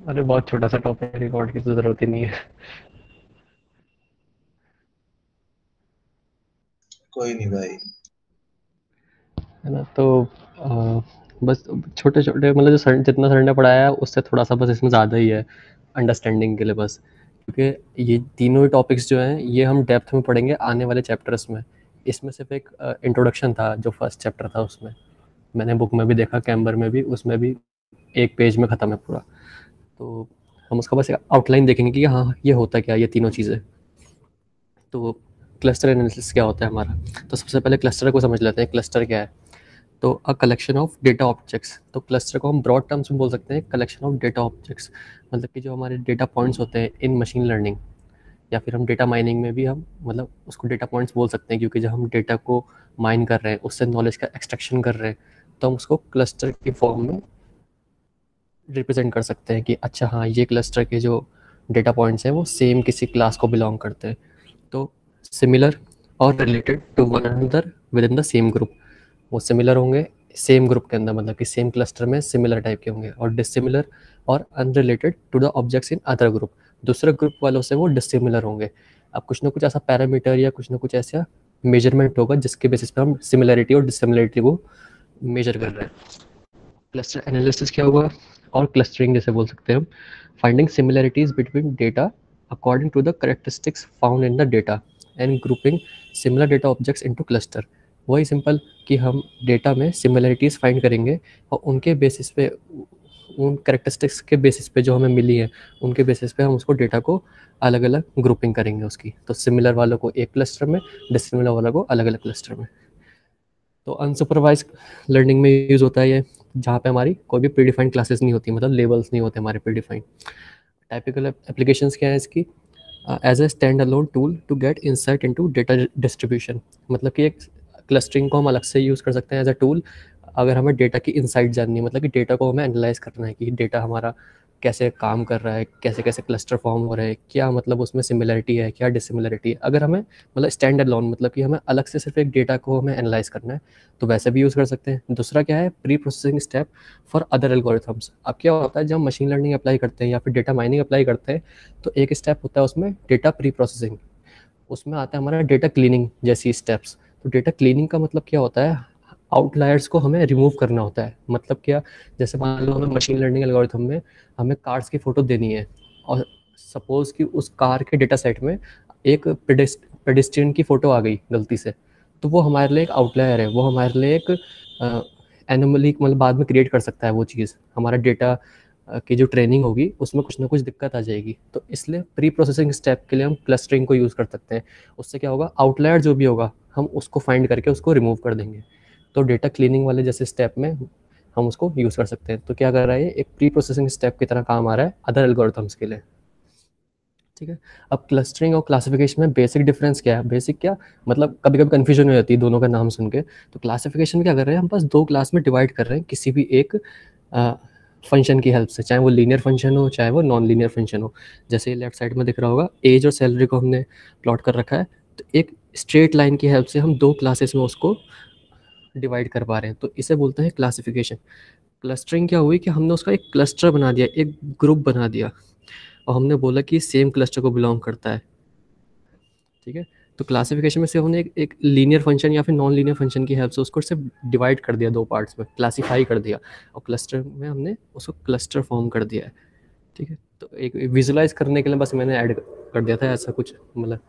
अरे बहुत छोटा सा टॉपिक, रिकॉर्ड की तो जरूरत ही नहीं है। कोई नहीं भाई। है ना? तो बस छोटे छोटे मतलब जो सर जितना सर ने पढ़ाया है उससे थोड़ा सा बस इसमें ज़्यादा ही है अंडरस्टैंडिंग के लिए बस, क्योंकि ये तीनों ही टॉपिक्स जो हैं ये हम डेप्थ में पढ़ेंगे आने वाले चैप्टर्स में। इसमें सिर्फ एक इंट्रोडक्शन था जो फर्स्ट चैप्टर था उसमें, मैंने बुक में भी देखा, कैम्बर में भी, उसमें भी एक पेज में ख़त्म है पूरा। तो हम उसका बस एक आउटलाइन देखेंगे कि हाँ ये होता क्या है ये तीनों चीज़ें। तो क्लस्टर एनालिसिस क्या होता है हमारा, तो सबसे पहले क्लस्टर को समझ लेते हैं। क्लस्टर क्या है? तो a collection of data objects, तो क्लस्टर को हम ब्रॉड टर्म्स में बोल सकते हैं कलेक्शन ऑफ डेटा ऑब्जेक्ट्स। मतलब कि जो हमारे डेटा पॉइंट्स होते हैं इन मशीन लर्निंग, या फिर हम डेटा माइनिंग में भी हम मतलब उसको डेटा पॉइंट्स बोल सकते हैं, क्योंकि जब हम डेटा को माइन कर रहे हैं उससे नॉलेज का एक्सट्रैक्शन कर रहे हैं तो हम उसको क्लस्टर की फॉर्म में रिप्रेजेंट कर सकते हैं कि अच्छा हाँ ये क्लस्टर के जो डेटा पॉइंट्स हैं वो सेम किसी क्लास को बिलोंग करते हैं। तो सिमिलर और related to one another with in the same group, वो सिमिलर होंगे सेम ग्रुप के अंदर, मतलब कि सेम क्लस्टर में सिमिलर टाइप के होंगे, और डिसिमिलर और unrelated to the objects in other group, दूसरे ग्रुप वालों से वो डिसिमिलर होंगे। अब कुछ ना कुछ ऐसा पैरामीटर या कुछ ना कुछ ऐसा मेजरमेंट होगा जिसके बेसिस पे हम सिमिलरिटी और डिसिमिलरिटी को मेजर कर रहे हैं। क्लस्टर एनालिसिस क्या हुआ, और क्लस्टरिंग जैसे बोल सकते हैं हम, finding similarities between data according to the characteristics found in the data and grouping similar data objects into cluster. वही सिंपल कि हम डेटा में सिमिलरिटीज़ फाइंड करेंगे और उनके बेसिस पे, उन करेक्टरिस्टिक्स के बेसिस पे जो हमें मिली है उनके बेसिस पे हम उसको डेटा को अलग अलग ग्रुपिंग करेंगे उसकी, तो सिमिलर वालों को एक क्लस्टर में, डिसिमिलर वालों को अलग अलग क्लस्टर में। तो अनसुपरवाइज लर्निंग में यूज़ होता है ये, जहाँ पे हमारी कोई भी प्रीडिफाइंड क्लासेस नहीं होती, मतलब लेवल्स नहीं होते हमारे प्रीडिफाइंड। टाइपिकल एप्लीकेशंस क्या है इसकी? As a stand alone tool to get insight into data distribution, मतलब कि एक क्लस्टरिंग को हम अलग से यूज़ कर सकते हैं एज अ टूल अगर हमें डेटा की इंसाइट जाननी है, मतलब कि डेटा को हमें एनालाइज करना है कि डेटा हमारा कैसे काम कर रहा है, कैसे कैसे क्लस्टर फॉर्म हो रहे हैं, क्या मतलब उसमें सिमिलरिटी है क्या डिसिमिलरिटी है। अगर हमें मतलब स्टैंड अलोन, मतलब कि हमें अलग से सिर्फ एक डेटा को हमें एनालाइज करना है तो वैसे भी यूज़ कर सकते हैं। दूसरा क्या है? Pre processing step for other algorithms. अब क्या होता है जब मशीन लर्निंग अप्लाई करते हैं या फिर डेटा माइनिंग अप्लाई करते हैं तो एक स्टेप होता है उसमें डेटा प्री प्रोसेसिंग, उसमें आता है हमारा डेटा क्लीनिंग जैसी स्टेप्स। तो डेटा क्लीनिंग का मतलब क्या होता है? आउटलायर्स को हमें रिमूव करना होता है। मतलब क्या? जैसे मान लो हमें मशीन लर्निंग एल्गोरिथम में हमें कार्स की फ़ोटो देनी है, और सपोज़ कि उस कार के डेटा सेट में एक पेडेस्ट्रियन की फ़ोटो आ गई गलती से, तो वो हमारे लिए एक आउटलायर है, वो हमारे लिए एक एनोमली मतलब बाद में क्रिएट कर सकता है वो चीज़। हमारा डेटा की जो ट्रेनिंग होगी उसमें कुछ ना कुछ दिक्कत आ जाएगी, तो इसलिए प्री प्रोसेसिंग स्टेप के लिए हम क्लस्टरिंग को यूज़ कर सकते हैं। उससे क्या होगा, आउटलायर जो भी होगा हम उसको फाइंड करके उसको रिमूव कर देंगे। तो डेटा क्लीनिंग वाले जैसे स्टेप में हम उसको यूज़ कर सकते हैं। तो क्या कर रहा है ये, एक प्री प्रोसेसिंग स्टेप की तरह काम आ रहा है अदर एल्गोरिथम्स के लिए। ठीक है। अब क्लस्टरिंग और क्लासिफिकेशन में बेसिक डिफरेंस क्या है? बेसिक क्या मतलब, कभी कभी कन्फ्यूजन हो जाती है दोनों का नाम सुन के। तो क्लासिफिकेशन क्या कर रहे हैं, हम बस दो क्लास में डिवाइड कर रहे हैं किसी भी एक फंक्शन की हेल्प से, चाहे वो लीनियर फंक्शन हो चाहे वो नॉन लीनियर फंक्शन हो। जैसे लेफ्ट साइड में दिख रहा होगा एज और सैलरी को हमने प्लॉट कर रखा है, तो एक स्ट्रेट लाइन की हेल्प से हम दो क्लासेस में उसको डिवाइड कर पा रहे हैं, तो इसे बोलते हैं क्लासिफिकेशन। क्लस्टरिंग क्या हुई कि हमने उसका एक क्लस्टर बना दिया, एक ग्रुप बना दिया, और हमने बोला कि सेम क्लस्टर को बिलोंग करता है। ठीक है। तो क्लासिफिकेशन में से हमने एक लीनियर फंक्शन या फिर नॉन लीनियर फंक्शन की हेल्प से उसको सिर्फ डिवाइड कर दिया दो पार्ट्स में, क्लासीफाई कर दिया, और क्लस्टर में हमने उसको क्लस्टर फॉर्म कर दिया है। ठीक है। तो एक विजुलाइज करने के लिए बस मैंने ऐड कर दिया था, ऐसा कुछ मतलब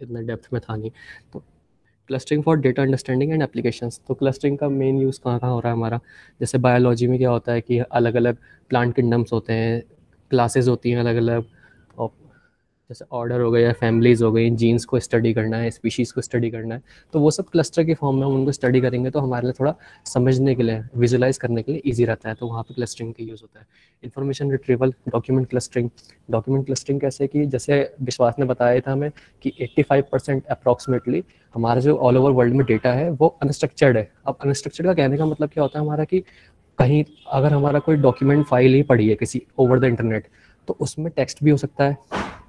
इतना डेप्थ में था नहीं। तो clustering for data understanding and applications, तो क्लस्टरिंग का मेन यूज़ कहाँ कहाँ हो रहा है हमारा? जैसे बायोलॉजी में क्या होता है कि अलग अलग प्लांट किंगडम्स होते हैं, क्लासेस होती हैं अलग अलग, और जैसे ऑर्डर हो गया, फैमिलीज़ हो गई, जीन्स को स्टडी करना है, स्पीशीज़ को स्टडी करना है, तो वो सब क्लस्टर की फॉर्म में हम उनको स्टडी करेंगे तो हमारे लिए थोड़ा समझने के लिए, विजुलाइज करने के लिए ईजी रहता है, तो वहाँ पे क्लस्टरिंग का यूज़ होता है। Information retrieval, document clustering. Document clustering कैसे कि जैसे विश्वास ने बताया था हमें कि 85% अप्रॉक्सीमेटली हमारा जो ऑल ओवर वर्ल्ड में डेटा है वो अनस्ट्रक्चर्ड है। अब अनस्ट्रक्चर्ड का कहने का मतलब क्या होता है हमारा कि कहीं अगर हमारा कोई डॉक्यूमेंट फाइल ही पड़ी है किसी ओवर द इंटरनेट, तो उसमें टेक्स्ट भी हो सकता है,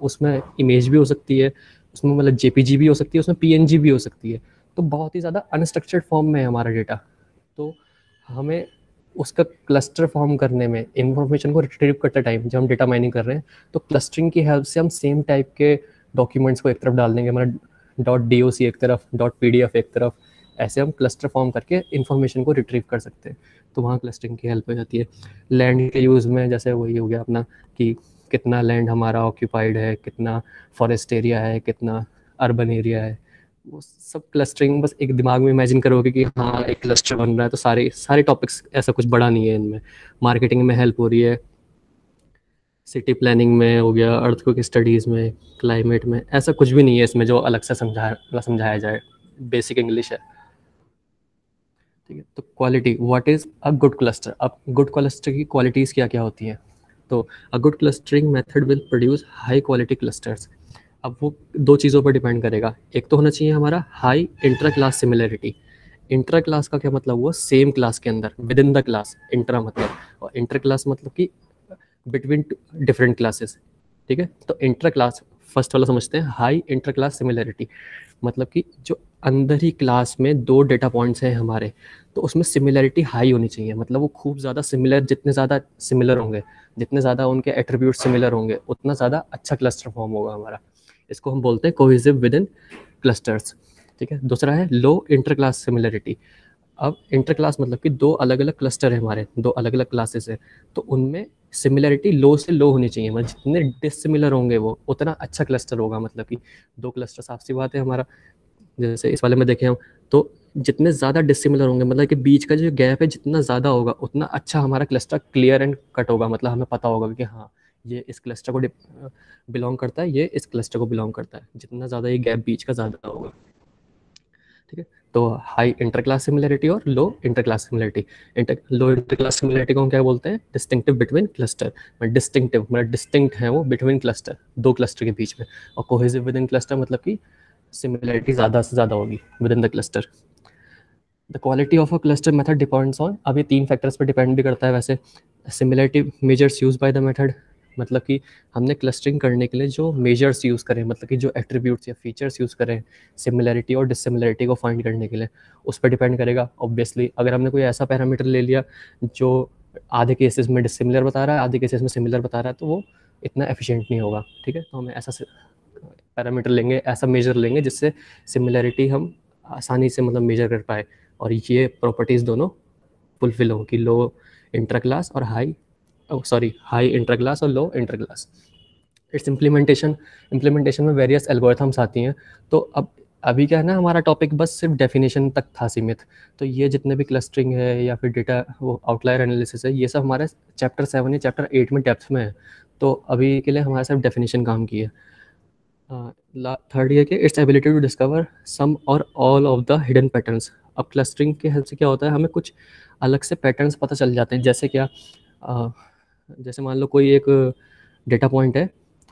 उसमें इमेज भी हो सकती है, उसमें मतलब जेपीजी भी हो सकती है, उसमें पीएनजी भी हो सकती है। तो बहुत ही ज़्यादा अनस्ट्रक्चर्ड फॉर्म में है हमारा डेटा। तो हमें उसका क्लस्टर फॉर्म करने में, इन्फॉर्मेशन को रिट्रीव करते टाइम जब हम डेटा माइनिंग कर रहे हैं, तो क्लस्टरिंग की हेल्प से हम सेम टाइप के डॉक्यूमेंट्स को एक तरफ डाल देंगे, हमारा .doc एक तरफ, .pdf एक तरफ, ऐसे हम क्लस्टर फॉर्म करके इन्फॉर्मेशन को रिट्रीव कर सकते हैं। तो वहाँ क्लस्टरिंग की हेल्प हो जाती है। लैंड के यूज़ में जैसे वही हो गया अपना कि कितना लैंड हमारा ऑक्यूपाइड है, कितना फॉरेस्ट एरिया है, कितना अर्बन एरिया है, वो सब क्लस्टरिंग बस एक दिमाग में इमेजिन करोगे कि हाँ एक क्लस्टर बन रहा है, तो सारे सारे टॉपिक्स, ऐसा कुछ बड़ा नहीं है इनमें। मार्केटिंग में हेल्प हो रही है, सिटी प्लानिंग में हो गया, अर्थक्वेक स्टडीज़ में, क्लाइमेट में, ऐसा कुछ भी नहीं है इसमें जो अलग से समझाया जाए, बेसिक इंग्लिश है। ठीक है, तो quality, what is a good cluster. अब गुड क्लस्टर की क्वालिटीज़ क्या क्या होती हैं। तो a good clustering method will produce high quality clusters. अब वो दो चीज़ों पर डिपेंड करेगा। एक तो होना चाहिए हमारा high intra class similarity. Intra class का क्या मतलब हुआ, सेम क्लास के अंदर, with in the class, intra मतलब, और इंटर क्लास मतलब कि बिटवीन डिफरेंट क्लासेस। ठीक है, तो इंटर क्लास फर्स्ट वाला समझते हैं, हाई इंटर क्लास सिमिलरिटी, मतलब कि जो अंदर ही क्लास में दो डेटा पॉइंट्स हैं हमारे, तो उसमें सिमिलरिटी हाई होनी चाहिए, मतलब वो खूब ज़्यादा सिमिलर, जितने ज़्यादा सिमिलर होंगे, जितने ज़्यादा उनके एट्रीब्यूट सिमिलर होंगे, उतना ज़्यादा अच्छा क्लस्टर फॉर्म होगा हमारा। इसको हम बोलते हैं कोहेसिव विद इन क्लस्टर्स। ठीक है, दूसरा है लो इंटर क्लास सिमिलरिटी। अब इंटर क्लास मतलब कि दो अलग अलग क्लस्टर है हमारे, दो अलग अलग क्लासेस है, तो उनमें सिमिलरिटी लो से लो होनी चाहिए, मतलब जितने डिसिमिलर होंगे वो उतना अच्छा क्लस्टर होगा। मतलब कि दो क्लस्टर, साफ सी बात है हमारा, जैसे इस वाले में देखें हम, तो जितने ज़्यादा डिसिमिलर होंगे, मतलब कि बीच का जो गैप है जितना ज़्यादा होगा, उतना अच्छा हमारा क्लस्टर क्लियर एंड कट होगा। मतलब हमें पता होगा कि हाँ ये इस क्लस्टर को बिलोंग करता है, ये इस क्लस्टर को बिलोंग करता है, जितना ज़्यादा ये गैप बीच का ज़्यादा होगा। ठीक है, तो हाई इंटर क्लास सिमिलरिटी और लो इंटर क्लास सिमिलरिटी। लो इंटर क्लास सिमिलरिटी को हम क्या बोलते हैं, डिस्टिंक्टिव बिटवीन क्लस्टर। डिस्टिंक्टिव मतलब डिस्टिंक्ट है वो बिटवीन क्लस्टर, दो क्लस्टर के बीच में। और कोहेसिव विद इन क्लस्टर मतलब कि सिमिलरिटी ज़्यादा से ज़्यादा होगी with in the cluster. The quality of a cluster method depends on, अब ये तीन फैक्टर्स पर डिपेंड भी करता है वैसे। Similarity measures use by the method, मतलब कि हमने क्लस्टरिंग करने के लिए जो मेजर्स यूज़ करें, मतलब कि जो एट्रीब्यूट्स या फीचर्स यूज़ करें सिमिलरिटी और डिसिमिलरिटी को फाइंड करने के लिए, उस पर डिपेंड करेगा। ऑब्वियसली अगर हमने कोई ऐसा पैरामीटर ले लिया जो आधे केसेस में डिसिमिलर बता रहा है, आधे केसेस में सिमिलर बता रहा है, तो वो इतना एफिशिएंट नहीं होगा। ठीक है, तो हमें ऐसा पैरामीटर लेंगे, ऐसा मेजर लेंगे जिससे सिमिलरिटी हम आसानी से मतलब मेजर कर पाए, और ये प्रॉपर्टीज़ दोनों फुलफिल हो कि लो इंटर क्लास और high, sorry high inter class और लो इंटर क्लास। इट्स इम्प्लीमेंटेशन में वेरियस एल्गोरिथम्स आती हैं। तो अब अभी क्या है ना, हमारा टॉपिक बस सिर्फ डेफिनेशन तक था सीमित। तो ये जितने भी क्लस्टरिंग है या फिर डेटा वो आउटलायर एनालिसिस है, ये सब हमारे चैप्टर 7 या चैप्टर 8 में डेप्थ में है। तो अभी के लिए हमारे सिर्फ डेफिनेशन काम की है। थर्ड ये कि इट्स एबिलिटी टू डिस्कवर सम और all of the hidden patterns. अब क्लस्टरिंग के हेल्प से क्या होता है, हमें कुछ अलग से पैटर्न्स पता चल जाते हैं। जैसे क्या, जैसे मान लो कोई एक डेटा पॉइंट है,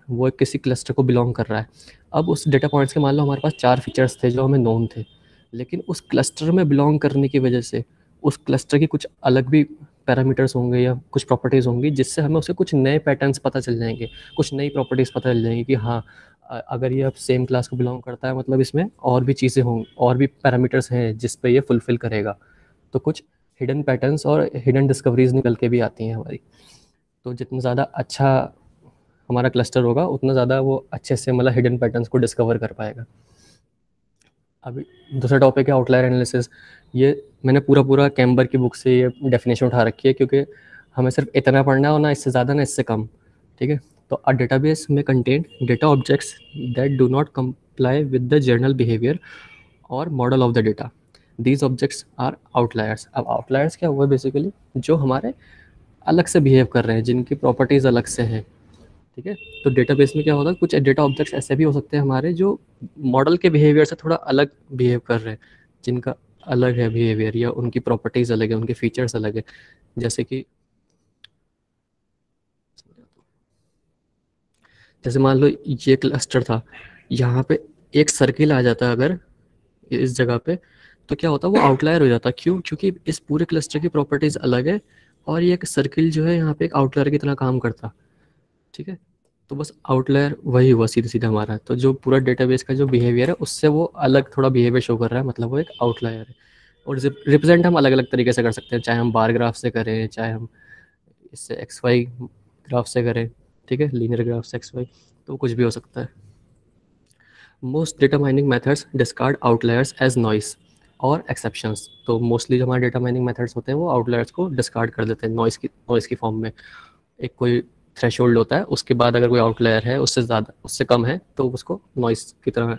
वो एक किसी क्लस्टर को बिलोंग कर रहा है। अब उस डेटा पॉइंट्स के मान लो हमारे पास 4 फीचर्स थे जो हमें नोन थे, लेकिन उस क्लस्टर में बिलोंग करने की वजह से उस क्लस्टर की कुछ अलग भी पैरामीटर्स होंगे या कुछ प्रॉपर्टीज़ होंगी, जिससे हमें उसके कुछ नए पैटर्न्स पता चल जाएंगे, कुछ नई प्रॉपर्टीज़ पता चल जाएंगी कि हाँ अगर ये अब सेम क्लास को बिलोंग करता है, मतलब इसमें और भी चीज़ें होंगी, और भी पैरामीटर्स हैं जिस पे ये फुलफ़िल करेगा। तो कुछ हिडन पैटर्न्स और हिडन डिस्कवरीज निकल के भी आती हैं हमारी। तो जितना ज़्यादा अच्छा हमारा क्लस्टर होगा, उतना ज़्यादा वो अच्छे से मतलब हिडन पैटर्न्स को डिस्कवर कर पाएगा। अभी दूसरा टॉपिक है आउटलायर एनालिसिस। ये मैंने पूरा कैम्बर की बुक से ये डेफिनेशन उठा रखी है, क्योंकि हमें सिर्फ इतना पढ़ना है और ना इससे ज़्यादा ना इससे कम। ठीक है, तो अ डेटाबेस में contain data objects that do not comply with the general behaviour और model of the data, these objects are outliers. अब आउटलायर्स क्या हुआ, बेसिकली जो हमारे अलग से बिहेव कर रहे हैं, जिनकी प्रॉपर्टीज़ अलग से हैं। ठीक है, तो डेटाबेस में क्या होता है, कुछ डेटा ऑब्जेक्ट्स ऐसे भी हो सकते हैं हमारे जो मॉडल के बिहेवियर से थोड़ा अलग बिहेव कर रहे हैं, जिनका अलग है बिहेवियर या उनकी प्रॉपर्टीज़ अलग है, उनके फीचर्स अलग है। जैसे कि जैसे मान लो ये क्लस्टर था, यहाँ पे एक सर्किल आ जाता है अगर इस जगह पे, तो क्या होता है वो आउटलायर हो जाता है। क्यों? क्योंकि इस पूरे क्लस्टर की प्रॉपर्टीज़ अलग है, और ये एक सर्किल जो है यहाँ पे एक आउटलायर की तरह काम करता। ठीक है, तो बस आउटलायर वही हुआ सीधा सीधा हमारा। तो जो पूरा डेटाबेस का जो बिहेवियर है उससे वो अलग थोड़ा बिहेवियर शो कर रहा है, मतलब वो एक आउटलायर है। और रिप्रेजेंट हम अलग अलग तरीके से कर सकते हैं, चाहे हम बार ग्राफ से करें, चाहे हम इससे एक्स वाई ग्राफ से करें, ठीक है, लीनियर ग्राफ से एक्स वाई, तो कुछ भी हो सकता है। Most data mining methods discard outliers as noise और एक्सेप्शंस। तो मोस्टली जो हमारे डेटा माइनिंग मेथड्स होते हैं वो आउटलायर्स को डिस्कार्ड कर देते हैं नॉइस की फॉर्म में। एक कोई थ्रेशोल्ड होता है, उसके बाद अगर कोई आउटलायर है उससे ज़्यादा, उससे कम है, तो उसको नॉइस की तरह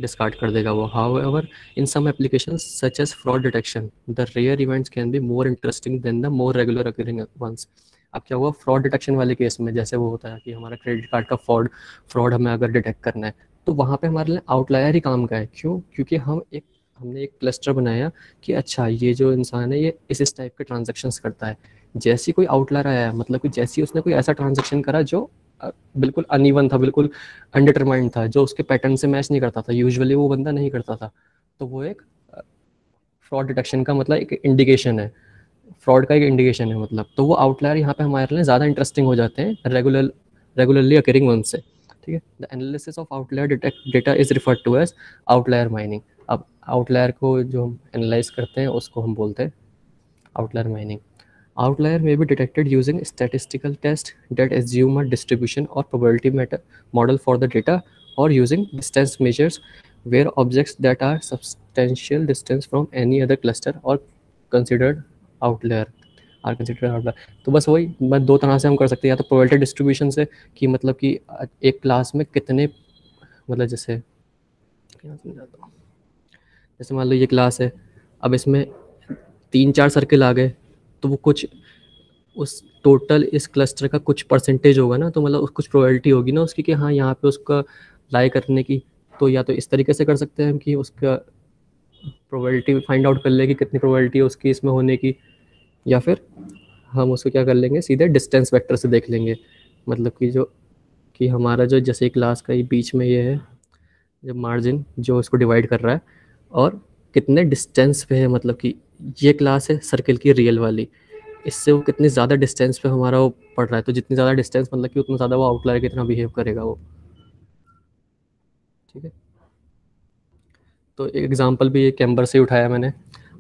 डिस्कार्ड कर देगा वो। However in some applications such as fraud detection the rare events can be more interesting than the more regular occurring ones. अब क्या हुआ फ्रॉड डिटेक्शन वाले केस में, जैसे वो होता है कि हमारा क्रेडिट कार्ड का फ्रॉड हमें अगर डिटेक्ट करना है, तो वहाँ पे हमारे लिए आउटलायर ही काम का है। क्यों? क्योंकि हमने एक क्लस्टर बनाया कि अच्छा ये जो इंसान है ये इस टाइप के ट्रांजेक्शन्स करता है। जैसे कोई आउटलायर आया है, मतलब कि जैसे उसने कोई ऐसा ट्रांजेक्शन करा जो बिल्कुल अनइवन था, बिल्कुल अनडिटरमाइंड था, जो उसके पैटर्न से मैच नहीं करता था, यूजुअली वो बंदा नहीं करता था, तो वो एक फ्रॉड डिटेक्शन का मतलब एक इंडिकेशन है, फ्रॉड का एक इंडिकेशन है मतलब। तो वो आउटलायर यहाँ पे हमारे लिए ज़्यादा इंटरेस्टिंग हो जाते हैं रेगुलरली अकरिंग वन से। ठीक है, the analysis of outlier data is referred to as outlier mining. अब आउटलायर को जो हम एनालाइज करते हैं उसको हम बोलते हैं outlier mining. Outlier may be detected using statistical tests that assume a distribution or probability model for the data, or using distance measures where objects that are substantial distance from any other cluster or considered outlier are considered outlier। तो बस वही दो तरह से हम कर सकते हैं, या तो प्रोबेबिलिटी डिस्ट्रीब्यूशन से, कि मतलब कि एक क्लास में कितने, मतलब जैसे क्या समझाता हूँ, जैसे मान लो ये क्लास है, अब इसमें 3-4 सर्किल आ गए, तो वो कुछ उस टोटल इस क्लस्टर का कुछ परसेंटेज होगा ना, तो मतलब कुछ प्रोबेबिलिटी होगी ना उसकी कि हाँ यहाँ पे उसका लाई करने की। तो या तो इस तरीके से कर सकते हैं कि उसका प्रोबेबिलिटी फाइंड आउट कर ले कि कितनी प्रोबेबिलिटी है उसकी इसमें होने की, या फिर हम उसको क्या कर लेंगे, सीधे डिस्टेंस वेक्टर से देख लेंगे। मतलब कि जो कि हमारा जो जैसे क्लास का ये बीच में ये है जब मार्जिन जो इसको डिवाइड कर रहा है, और कितने डिस्टेंस पे है, मतलब कि ये क्लास है सर्किल की रियल वाली, इससे वो कितनी ज़्यादा डिस्टेंस पे हमारा वो पड़ रहा है, तो जितनी ज़्यादा डिस्टेंस मतलब कि उतना ज़्यादा वो आउटलायर की तरह बिहेव करेगा वो। ठीक है, तो एक एग्जांपल भी ये कैम्बर से उठाया मैंने।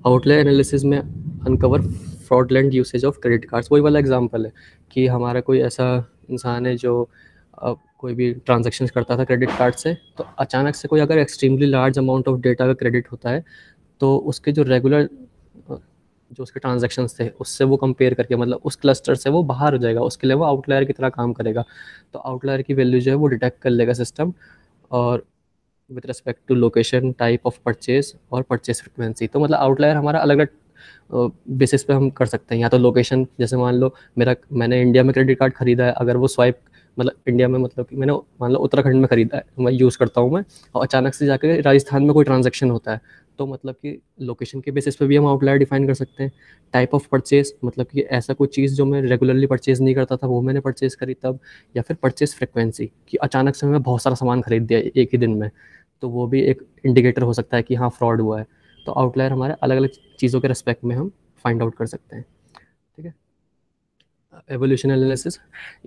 आउटलायर एनालिसिस में uncover fraudulent usage of credit cards, वही वाला एग्जांपल है कि हमारा कोई ऐसा इंसान है जो कोई भी ट्रांजेक्शन करता था क्रेडिट कार्ड से, तो अचानक से कोई अगर extremely large amount of data का क्रेडिट होता है, तो उसके जो रेगुलर जो उसके ट्रांजैक्शंस थे उससे वो कंपेयर करके, मतलब उस क्लस्टर से वो बाहर हो जाएगा, उसके लिए वो आउटलायर की तरह काम करेगा। तो आउटलायर की वैल्यू जो है वो डिटेक्ट कर लेगा सिस्टम, और with respect to location, type of purchase और परचेज फ्रिक्वेंसी। तो मतलब आउटलायर हमारा अलग अलग बेसिस पे हम कर सकते हैं। या तो लोकेशन, जैसे मान लो मैंने इंडिया में क्रेडिट कार्ड खरीदा है, अगर वो स्वाइप, मतलब इंडिया में, मतलब कि मैंने मान लो उत्तराखंड में खरीदा है, मैं यूज़ करता हूँ मैं, और अचानक से जाकर राजस्थान में कोई ट्रांजेक्शन होता है, तो मतलब कि लोकेशन के बेसिस पे भी हम आउटलायर डिफाइन कर सकते हैं। टाइप ऑफ परचेज, मतलब कि ऐसा कोई चीज़ जो मैं रेगुलरली परचेज नहीं करता था वो मैंने परचेज करी तब। या फिर परचेज फ्रिक्वेंसी, कि अचानक से मैं बहुत सारा सामान खरीद दिया एक ही दिन में, तो वो भी एक इंडिकेटर हो सकता है कि हाँ फ्रॉड हुआ है। तो आउटलायर हमारे अलग अलग चीज़ों के रिस्पेक्ट में हम फाइंड आउट कर सकते हैं। ठीक है, एवोल्यूशन एनालिसिस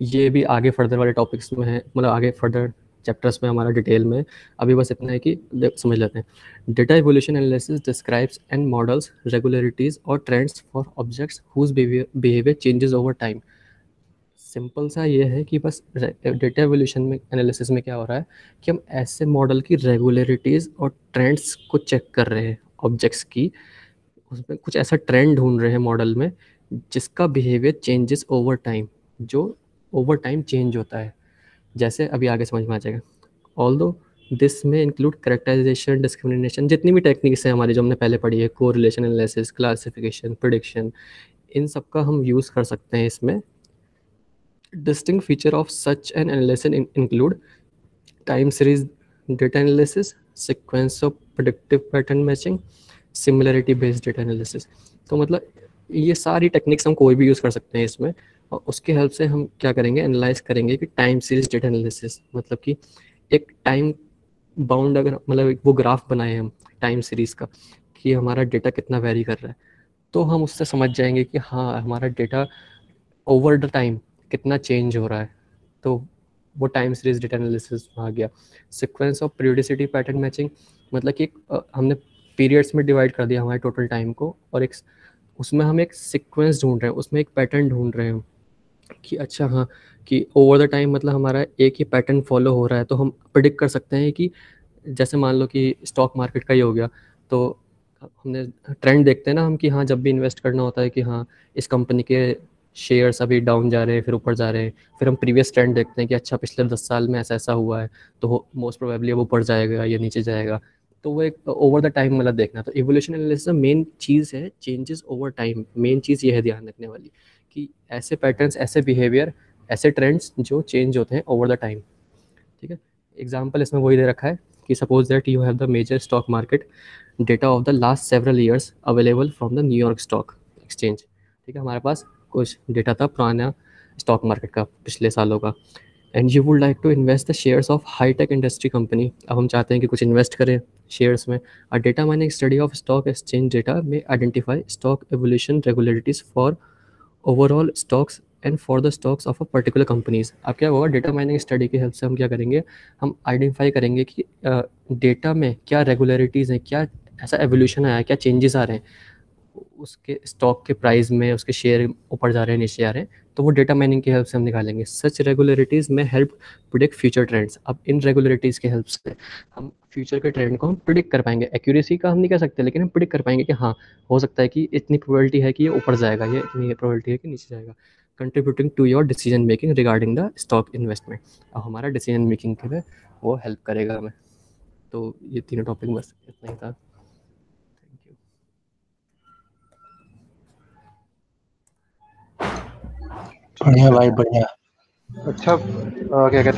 ये भी आगे फर्दर वाले टॉपिक्स में है, मतलब आगे फर्दर चैप्टर्स में हमारा डिटेल में। अभी बस इतना है कि समझ लेते हैं। Data evolution analysis describes and models regularities और trends for objects whose behaviour changes over time. Simple सा ये है कि बस डेटा एवोल्यूशन में एनालिसिस में क्या हो रहा है कि हम ऐसे मॉडल की रेगुलरिटीज़ और ट्रेंड्स को चेक कर रहे हैं ऑब्जेक्ट्स की, उसमें कुछ ऐसा ट्रेंड ढूंढ रहे हैं मॉडल में जिसका बिहेवियर चेंजेस ओवर टाइम, जो ओवर टाइम चेंज होता है। जैसे अभी आगे समझ में आ जाएगा। ऑल्दो दिस में इंक्लूड करेक्टराइजेशन, डिस्क्रिमिनेशन, जितनी भी टेक्निक्स हैं हमारी जो हमने पहले पढ़ी है, कोरिलेशन एनालिसिस, क्लासिफिकेशन, प्रिडिक्शन, इन सब का हम यूज़ कर सकते हैं इसमें। Distinct feature of such an analysis include time series data analysis, sequence of predictive pattern matching, similarity based data analysis। तो मतलब ये सारी टेक्निक्स हम कोई भी यूज़ कर सकते हैं इसमें, और उसकी हेल्प से हम क्या करेंगे, एनालाइज करेंगे कि टाइम सीरीज डेटा एनालिसिस, मतलब कि एक टाइम बाउंड, अगर मतलब वो ग्राफ बनाए हम टाइम सीरीज का कि हमारा डेटा कितना वेरी कर रहा है, तो हम उससे समझ जाएंगे कि हाँ हमारा डेटा ओवर द टाइम कितना चेंज हो रहा है। तो वो टाइम सीरीज डेटा एनालिसिस में आ गया। Sequence of periodicity pattern matching, मतलब कि हमने पीरियड्स में डिवाइड कर दिया हमारे टोटल टाइम को, और एक उसमें हम एक सीक्वेंस ढूंढ रहे हैं, उसमें एक पैटर्न ढूंढ रहे हैं कि अच्छा हाँ, कि ओवर द टाइम मतलब हमारा एक ही पैटर्न फॉलो हो रहा है, तो हम प्रिडिक्ट कर सकते हैं कि जैसे मान लो कि स्टॉक मार्केट का ही हो गया, तो हमने ट्रेंड देखते हैं ना हम कि हाँ, जब भी इन्वेस्ट करना होता है कि हाँ, इस कंपनी के शेयर्स अभी डाउन जा रहे हैं, फिर ऊपर जा रहे हैं, फिर हम प्रीवियस ट्रेंड देखते हैं कि अच्छा पिछले 10 साल में ऐसा ऐसा हुआ है, तो मोस्ट प्रोबेबली वो ऊपर जाएगा या नीचे जाएगा। तो वो एक ओवर द टाइम मतलब देखना, तो इवोल्यूशन एनालिसिस मेन चीज़ है, चेंजेस ओवर टाइम, मेन चीज़ ये है ध्यान रखने वाली कि ऐसे पैटर्न्स, ऐसे बिहेवियर, ऐसे ट्रेंड्स जो चेंज होते हैं ओवर द टाइम। ठीक है, एग्जाम्पल इसमें वही दे रखा है कि suppose that you have the major stock market data of the last several years available from the New York stock exchange. ठीक है, हमारे पास कुछ डेटा था पुराना स्टॉक मार्केट का पिछले सालों का, and you would like to invest the shares of high tech industry company. अब हम चाहते हैं कि कुछ इन्वेस्ट करें शेयर्स में। A data mining study of stock exchange data में identify stock evolution regularities for overall stocks and for the stocks of a particular companies. अब क्या होगा, डेटा माइनिंग स्टडी की हेल्प से हम क्या करेंगे, हम आइडेंटिफाई करेंगे कि डेटा में क्या रेगुलरिटीज़ हैं, क्या ऐसा एवोल्यूशन आया है, क्या चेंजेस आ रहे हैं उसके स्टॉक के प्राइस में, उसके शेयर ऊपर जा रहे हैं, नीचे जा रहे हैं, तो वो डेटा माइनिंग की हेल्प से हम निकालेंगे। सच रेगुलरिटीज़ में हेल्प प्रिडिक्ट फ्यूचर ट्रेंड्स। अब इन रेगुलरिटीज़ के हेल्प से हम फ्यूचर के ट्रेंड को हम प्रिडिक्ट कर पाएंगे। एक्यूरेसी का हम नहीं कह सकते, लेकिन हम प्रिडिक्ट कर पाएंगे कि हाँ, हो सकता है कि इतनी प्रोबेबिलिटी है कि ये ऊपर जाएगा, ये इतनी प्रोबेबिलिटी है कि नीचे जाएगा, contributing to your decision making regarding the stock investment. अब हमारा डिसीजन मेकिंग के लिए वो हेल्प करेगा हमें। तो ये तीनों टॉपिक बस इतना ही था। Thank you. बढ़िया भाई बढ़िया। अच्छा क्या कहते हैं